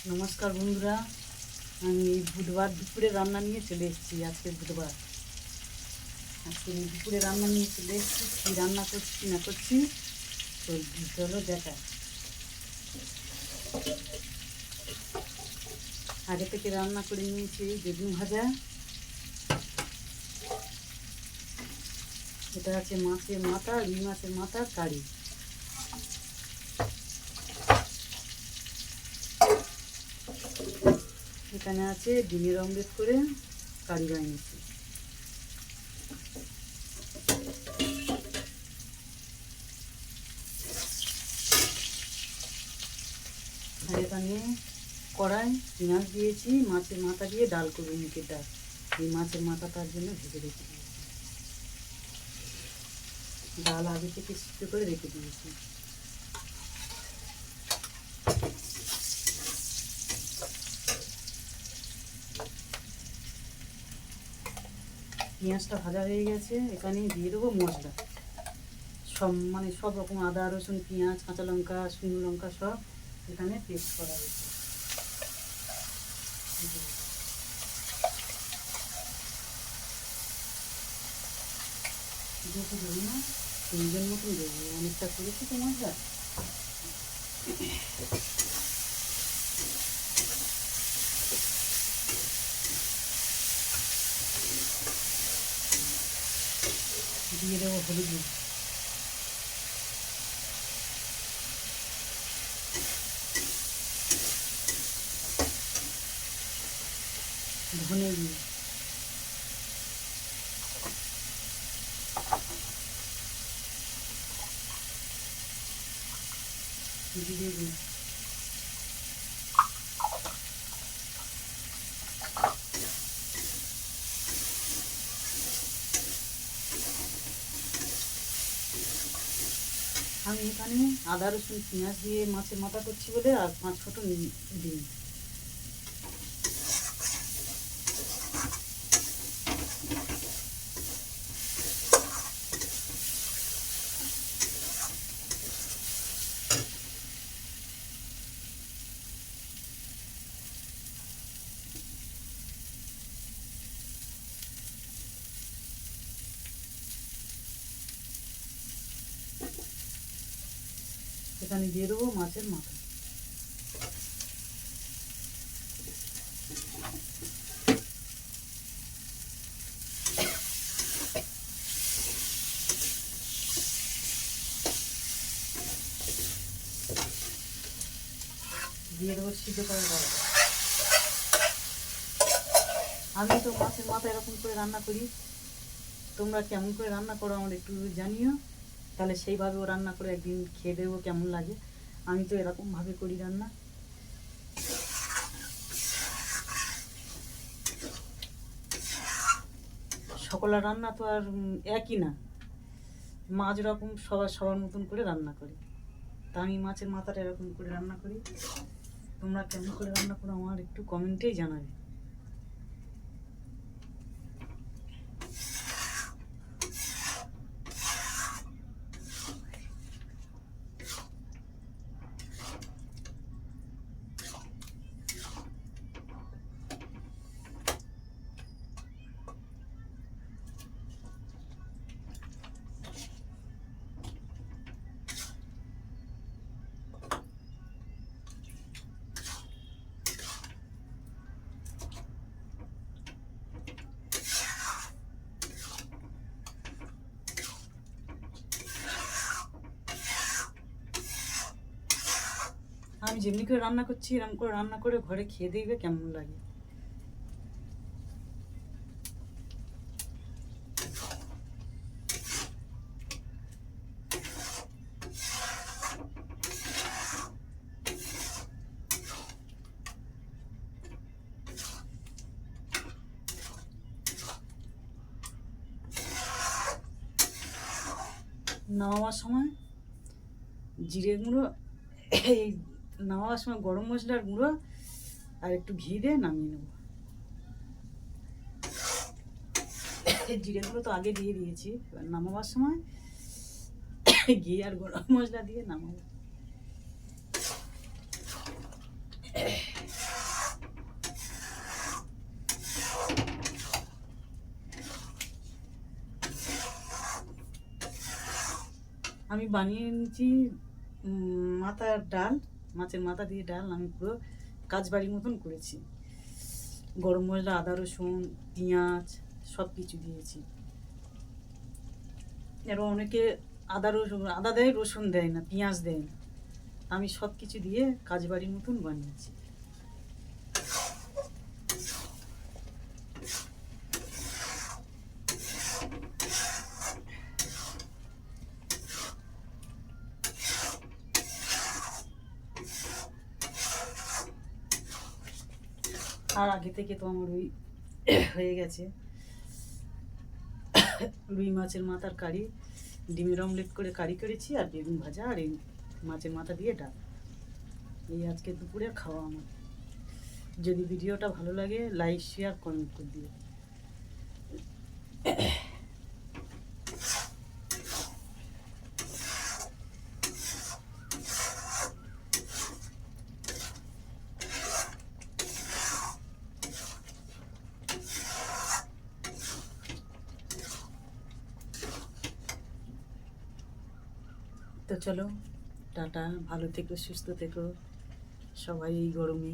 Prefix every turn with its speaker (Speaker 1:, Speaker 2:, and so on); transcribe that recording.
Speaker 1: নমস্কার বন্ধুরা, আমি বুধবার দুপুরে রান্না নিয়ে চলে এসেছি। আজকে বুধবার, আজকে দুপুরে রান্না নিয়ে চলে এসেছি। কী রান্না করছি না করছি তো চলো দেখা। আগে থেকে রান্না করে নিয়েছি বেগুন ভাজা, এটা আছে মাছের মাথা, রুই মাছের মাথা কারি। এখানে আছে ডিমের অমলেট করে কারি বানিয়েছি। আর এখানে কড়াই পেঁয়াজ দিয়েছি, মাছের মাথা দিয়ে ডাল করবো, মুখের ডাল। এই মাছের মাথা তার জন্য ভেজে রেখে দিয়েছি, ডাল আগে থেকে সিদ্ধ করে রেখে দিয়েছি। পেঁয়াজটা ভাজা হয়ে গেছে, এখানে দিয়ে দেবো মশলা। সব রকম আদা রসুন পেঁয়াজ কাঁচা লঙ্কা শুকনো লঙ্কা সব এখানে পেস্ট করা হয়েছে। বেশি দেবো না, তিনজন মতন দেবো, অনেকটা করেছি তো মশলা। দিয়ে দেবো হলুদ, ধনে গুঁড়ো, জিরে গুঁড়ো, আমি এখানে আদা রসুন পেঁয়াজ দিয়ে মাছের মাথা করছি বলে আর 5 ফোঁটা দিই। এখানে দিয়ে দেবো মাছের মাথা। দিয়ে দেবো সিদ্ধ করে ডাল। আমি তো মাছের মাথা এরকম করে রান্না করি, তোমরা কেমন করে রান্না করো আমার একটু জানিও, তাহলে সেইভাবেও রান্না করে একদিন খেয়ে দেবো কেমন লাগে। আমি তো এরকমভাবে করি রান্না। সকলের রান্না তো আর একই না, মাছ রকম সবার মতন করে রান্না করি। তা আমি মাছের মাথাটা এরকম করে রান্না করি। তোমরা কেমন করে রান্না করো আমার একটু কমেন্টেই জানাবে। আমি যেমনি করে রান্না করছি এরকম করে রান্না করে ঘরে খেয়ে দেখবে কেমন লাগে। নামাবার সময় জিরে গুঁড়ো, এই নামাবার সময় গরম মশলার গুঁড়ো আর একটু ঘি দিয়ে নামিয়ে নেব। জিরে গুঁড়ো তো আগে দিয়ে দিয়েছি, এবার নামাবার সময় ঘি আর গরম মশলা দিয়ে নামাবো। আমি বানিয়ে নিয়েছি মাথার ডাল, মাছের মাথা দিয়ে ডাল আমি পুরো কাজবাড়ির মতন করেছি। গরম মশলা, আদা রসুন, পেঁয়াজ সব কিছু দিয়েছি। এবার অনেকে আদা দেয়, রসুন দেয় না, পেঁয়াজ দেয় না। আমি সব কিছু দিয়ে কাজবাড়ির মতন বানিয়েছি। আর আগে থেকে তো আমার ওই হয়ে গেছে রুই মাছের মাথার কারি, ডিমের অমলেট করে কারি করেছি, আর বেগুন ভাজা, আর এই মাছের মাথা দিয়ে ডাল। এই আজকে দুপুরে খাওয়া আমার। যদি ভিডিওটা ভালো লাগে লাইক শেয়ার কমেন্ট করে দিও। তো চলো, টাটা, ভালো থেকো, সুস্থ থেকো সবাই এই গরমে।